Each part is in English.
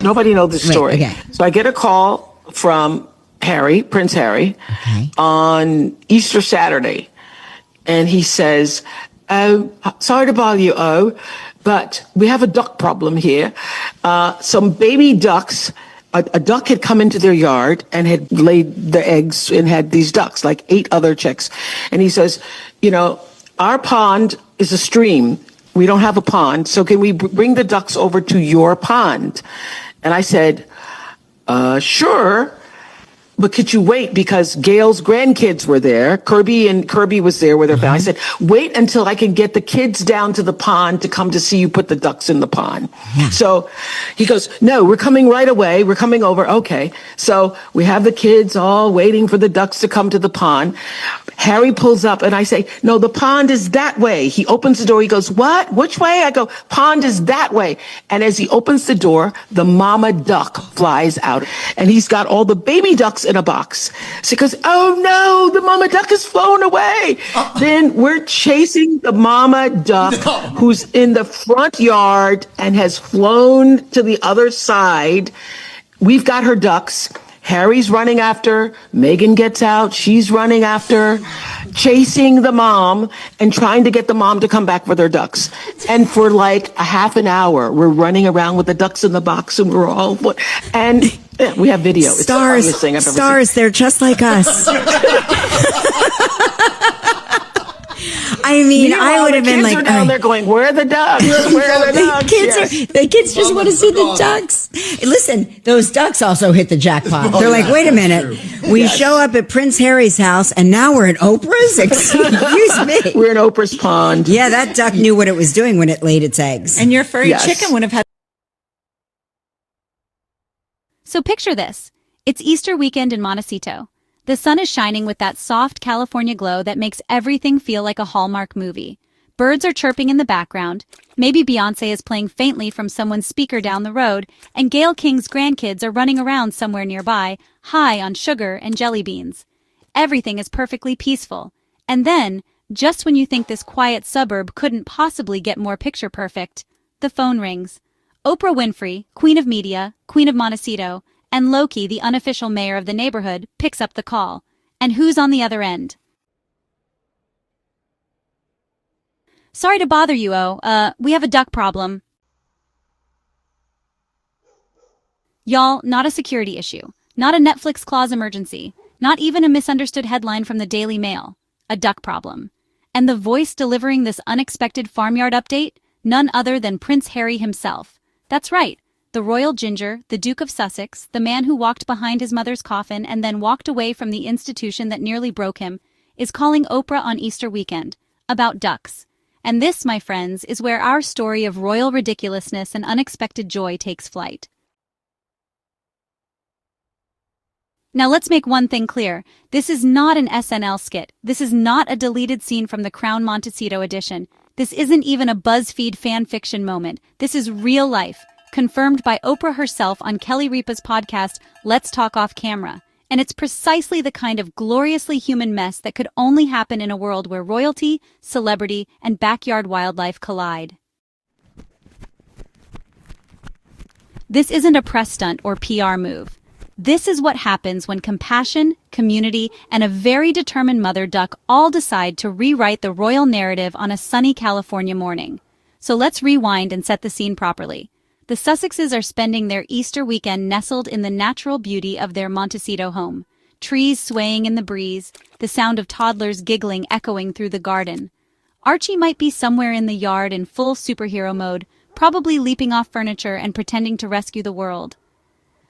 Nobody knows the story. Okay. So I get a call from Harry, Prince Harry, on Easter Saturday. And he says, "Oh, sorry to bother you, but we have a duck problem here. Some baby ducks, a duck had come into their yard and had laid the eggs and had these ducks, like 8 other chicks." And he says, "Our pond is a stream. We don't have a pond. So can we bring the ducks over to your pond?" And I said, "Sure. But could you wait, because Gail's grandkids were there. Kirby was there with her family." I said, "Wait until I can get the kids down to the pond to come to see you put the ducks in the pond." So he goes, "No, we're coming right away. We're coming over." Okay. So we have the kids all waiting for the ducks to come to the pond. Harry pulls up and I say, "No, the pond is that way." He opens the door. He goes, "What? Which way?" I go, "Pond is that way." And as he opens the door, the mama duck flies out and he's got all the baby ducks in a box. So he goes, "Oh no, the mama duck has flown away." Then we're chasing the mama duck who's in the front yard and has flown to the other side. We've got her ducks. Harry's running after. Meghan gets out. She's running after, chasing the mom and trying to get the mom to come back with her ducks. And for like a half an hour, we're running around with the ducks in the box and we're all, and we have video. It's the funniest thing I've ever seen. They're just like us. I mean, I would have been like, the kids are down there going, "Where are the ducks? Where are the ducks?" The kids just want to see the ducks. Listen, those ducks also hit the jackpot. They're like, "Wait a minute. We show up at Prince Harry's house and now we're at Oprah's?" Excuse me. We're in Oprah's pond. Yeah, that duck knew what it was doing when it laid its eggs. And your furry chicken would have had. So picture this. It's Easter weekend in Montecito. The sun is shining with that soft California glow that makes everything feel like a Hallmark movie. Birds are chirping in the background, maybe Beyoncé is playing faintly from someone's speaker down the road, and Gayle King's grandkids are running around somewhere nearby, high on sugar and jelly beans. Everything is perfectly peaceful. And then, just when you think this quiet suburb couldn't possibly get more picture perfect, the phone rings. Oprah Winfrey, Queen of Media, Queen of Montecito, and Loki, the unofficial mayor of the neighborhood, picks up the call. And who's on the other end? "Sorry to bother you, we have a duck problem." Y'all, not a security issue. Not a Netflix clause emergency. Not even a misunderstood headline from the Daily Mail. A duck problem. And the voice delivering this unexpected farmyard update? None other than Prince Harry himself. That's right. The royal ginger, the Duke of Sussex, the man who walked behind his mother's coffin and then walked away from the institution that nearly broke him, is calling Oprah on Easter weekend about ducks. And this, my friends, is where our story of royal ridiculousness and unexpected joy takes flight. Now let's make one thing clear. This is not an SNL skit. This is not a deleted scene from the Crown Montecito edition. This isn't even a BuzzFeed fan fiction moment. This is real life. Confirmed by Oprah herself on Kelly Ripa's podcast, Let's Talk Off Camera. And it's precisely the kind of gloriously human mess that could only happen in a world where royalty, celebrity, and backyard wildlife collide. This isn't a press stunt or PR move. This is what happens when compassion, community, and a very determined mother duck all decide to rewrite the royal narrative on a sunny California morning. So let's rewind and set the scene properly. The Sussexes are spending their Easter weekend nestled in the natural beauty of their Montecito home. Trees swaying in the breeze, the sound of toddlers giggling echoing through the garden. Archie might be somewhere in the yard in full superhero mode, probably leaping off furniture and pretending to rescue the world.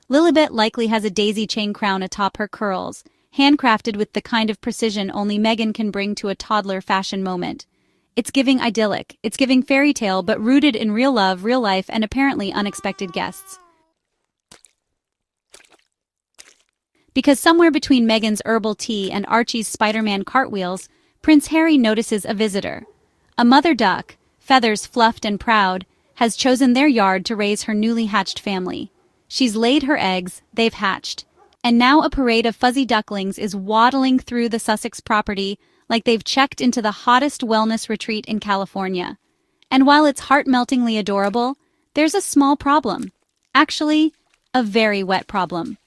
Lilibet likely has a daisy chain crown atop her curls, handcrafted with the kind of precision only Meghan can bring to a toddler fashion moment. It's giving idyllic, it's giving fairy tale, but rooted in real love, real life, and apparently unexpected guests. Because somewhere between Meghan's herbal tea and Archie's Spider-Man cartwheels, Prince Harry notices a visitor. A mother duck, feathers fluffed and proud, has chosen their yard to raise her newly hatched family. She's laid her eggs, they've hatched. And now a parade of fuzzy ducklings is waddling through the Sussex property like they've checked into the hottest wellness retreat in California. And while it's heart-meltingly adorable, there's a small problem. Actually, A very wet problem.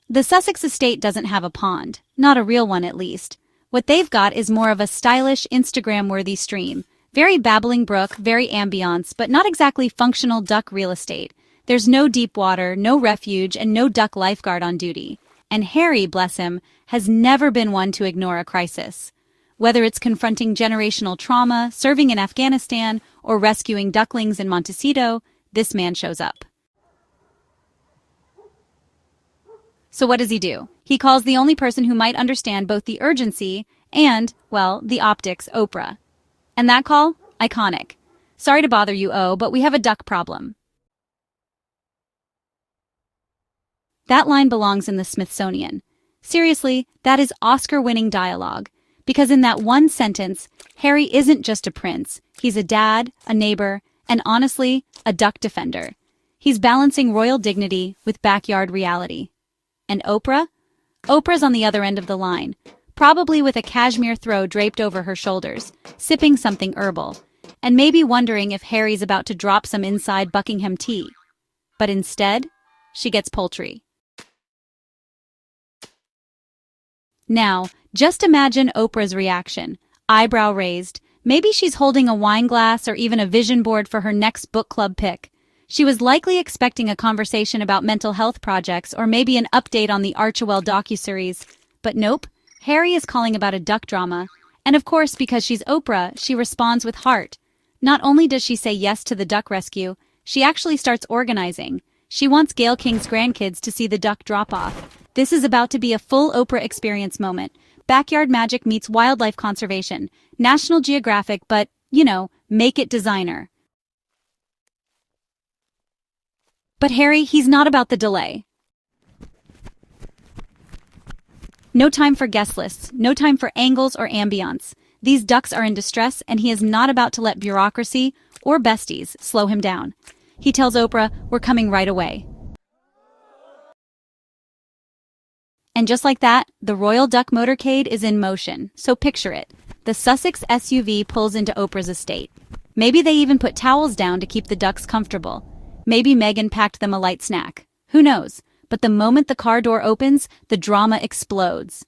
The Sussex estate doesn't have a pond. Not a real one, at least. What they've got is more of a stylish, Instagram-worthy stream. Very babbling brook, very ambiance, but not exactly functional duck real estate. There's no deep water, no refuge, and no duck lifeguard on duty. And Harry, bless him, has never been one to ignore a crisis. Whether it's confronting generational trauma, serving in Afghanistan, or rescuing ducklings in Montecito, this man shows up. So what does he do? He calls the only person who might understand both the urgency and, well, the optics, Oprah. And that call? Iconic. Sorry to bother you, O, but we have a duck problem. That line belongs in the Smithsonian. Seriously, that is Oscar-winning dialogue. Because in that one sentence, Harry isn't just a prince. He's a dad, a neighbor, and honestly, a duck defender. He's balancing royal dignity with backyard reality. And Oprah? Oprah's on the other end of the line, probably with a cashmere throw draped over her shoulders, sipping something herbal, and maybe wondering if Harry's about to drop some inside Buckingham tea. But instead, she gets poultry. Now, just imagine Oprah's reaction, eyebrow raised. Maybe she's holding a wine glass or even a vision board for her next book club pick. She was likely expecting a conversation about mental health projects or maybe an update on the Archewell docuseries. But nope, Harry is calling about a duck drama. And of course, because she's Oprah, she responds with heart. Not only does she say yes to the duck rescue, she actually starts organizing. She wants Gayle King's grandkids to see the duck drop-off. This is about to be a full Oprah experience moment. Backyard magic meets wildlife conservation. National Geographic, but, make it designer. But Harry, he's not about the delay. No time for guest lists, no time for angles or ambiance. These ducks are in distress, and he is not about to let bureaucracy or besties slow him down. He tells Oprah, "We're coming right away." And just like that, the Royal Duck motorcade is in motion. So picture it. The Sussex SUV pulls into Oprah's estate. Maybe they even put towels down to keep the ducks comfortable. Maybe Meghan packed them a light snack. Who knows? But the moment the car door opens, the drama explodes.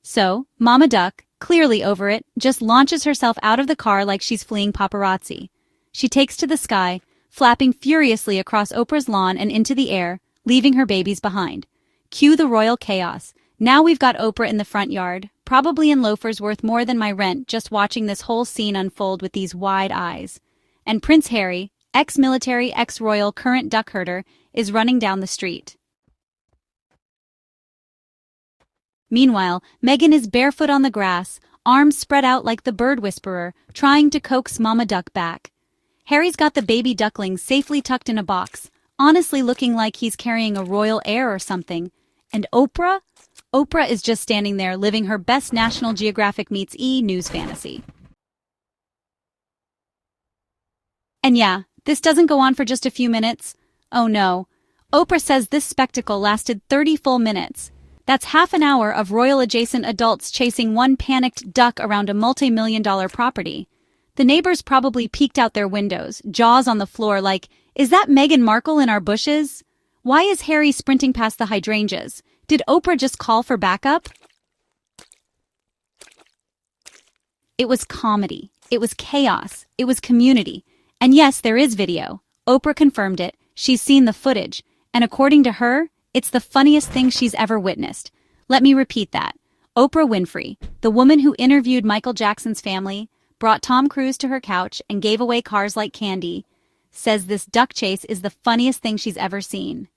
So, Mama Duck, clearly over it, just launches herself out of the car like she's fleeing paparazzi. She takes to the sky, flapping furiously across Oprah's lawn and into the air, leaving her babies behind. Cue the royal chaos. Now we've got Oprah in the front yard, probably in loafers worth more than my rent just watching this whole scene unfold with these wide eyes. And Prince Harry, ex-military, ex-royal, current duck herder, is running down the street. Meanwhile, Meghan is barefoot on the grass, arms spread out like the bird whisperer, trying to coax Mama Duck back. Harry's got the baby duckling safely tucked in a box, honestly looking like he's carrying a royal heir or something. And Oprah? Oprah is just standing there living her best National Geographic meets news fantasy. And yeah, this doesn't go on for just a few minutes. Oh no. Oprah says this spectacle lasted 30 full minutes. That's half an hour of royal-adjacent adults chasing one panicked duck around a multi-million-dollar property. The neighbors probably peeked out their windows, jaws on the floor like, "Is that Meghan Markle in our bushes? Why is Harry sprinting past the hydrangeas? Did Oprah just call for backup?" It was comedy. It was chaos. It was community. And yes, there is video. Oprah confirmed it. She's seen the footage. And according to her, it's the funniest thing she's ever witnessed. Let me repeat that. Oprah Winfrey, the woman who interviewed Michael Jackson's family, brought Tom Cruise to her couch and gave away cars like candy, says this duck chase is the funniest thing she's ever seen.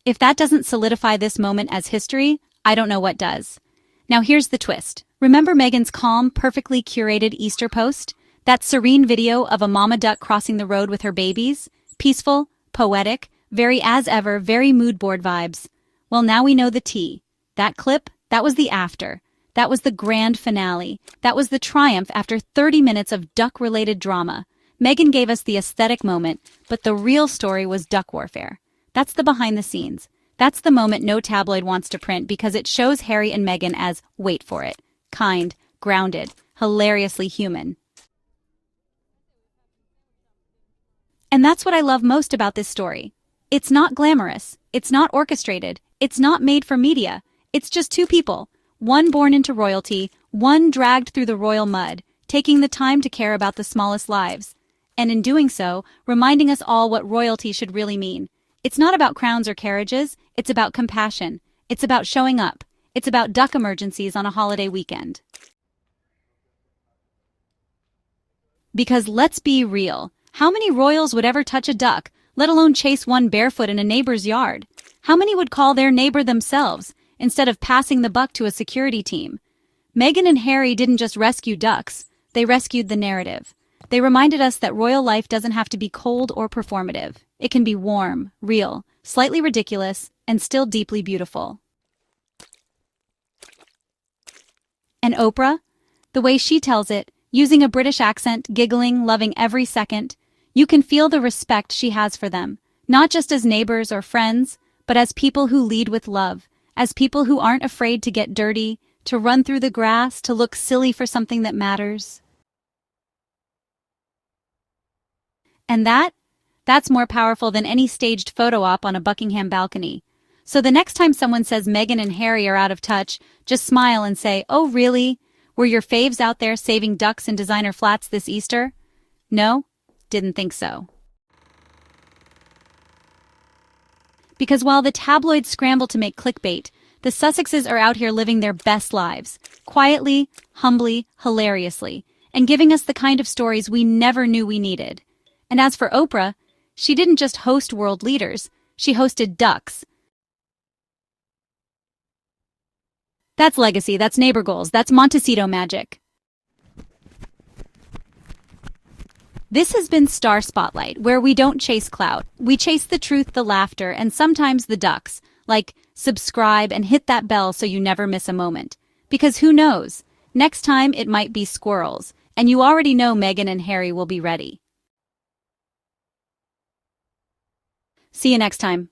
If that doesn't solidify this moment as history, I don't know what does. Now here's the twist. Remember Meghan's calm, perfectly curated Easter post? That serene video of a mama duck crossing the road with her babies? Peaceful, poetic, very as ever, very mood board vibes. Well, now we know the tea. That clip, that was the after. That was the grand finale. That was the triumph after 30 minutes of duck-related drama. Meghan gave us the aesthetic moment, but the real story was duck warfare. That's the behind the scenes. That's the moment no tabloid wants to print because it shows Harry and Meghan as, wait for it, kind, grounded, hilariously human. And that's what I love most about this story. It's not glamorous, it's not orchestrated, it's not made for media. It's just two people, one born into royalty, one dragged through the royal mud, taking the time to care about the smallest lives. And in doing so, reminding us all what royalty should really mean. It's not about crowns or carriages, it's about compassion. It's about showing up. It's about duck emergencies on a holiday weekend. Because let's be real, how many royals would ever touch a duck, let alone chase one barefoot in a neighbor's yard? How many would call their neighbor themselves, instead of passing the buck to a security team? Meghan and Harry didn't just rescue ducks, they rescued the narrative. They reminded us that royal life doesn't have to be cold or performative. It can be warm, real, slightly ridiculous, and still deeply beautiful. And Oprah? The way she tells it, using a British accent, giggling, loving every second, you can feel the respect she has for them, not just as neighbors or friends, but as people who lead with love, as people who aren't afraid to get dirty, to run through the grass, to look silly for something that matters. And that's more powerful than any staged photo op on a Buckingham balcony. So the next time someone says Meghan and Harry are out of touch, just smile and say, "Oh, really? Were your faves out there saving ducks in designer flats this Easter?" No? Didn't think so. Because while the tabloids scramble to make clickbait, the Sussexes are out here living their best lives, quietly, humbly, hilariously, and giving us the kind of stories we never knew we needed. And as for Oprah, she didn't just host world leaders, she hosted ducks. That's legacy, that's neighbor goals, that's Montecito magic. This has been Star Spotlight, where we don't chase clout. We chase the truth, the laughter, and sometimes the ducks. Like, subscribe and hit that bell so you never miss a moment. Because who knows? Next time it might be squirrels, and you already know Meghan and Harry will be ready. See you next time.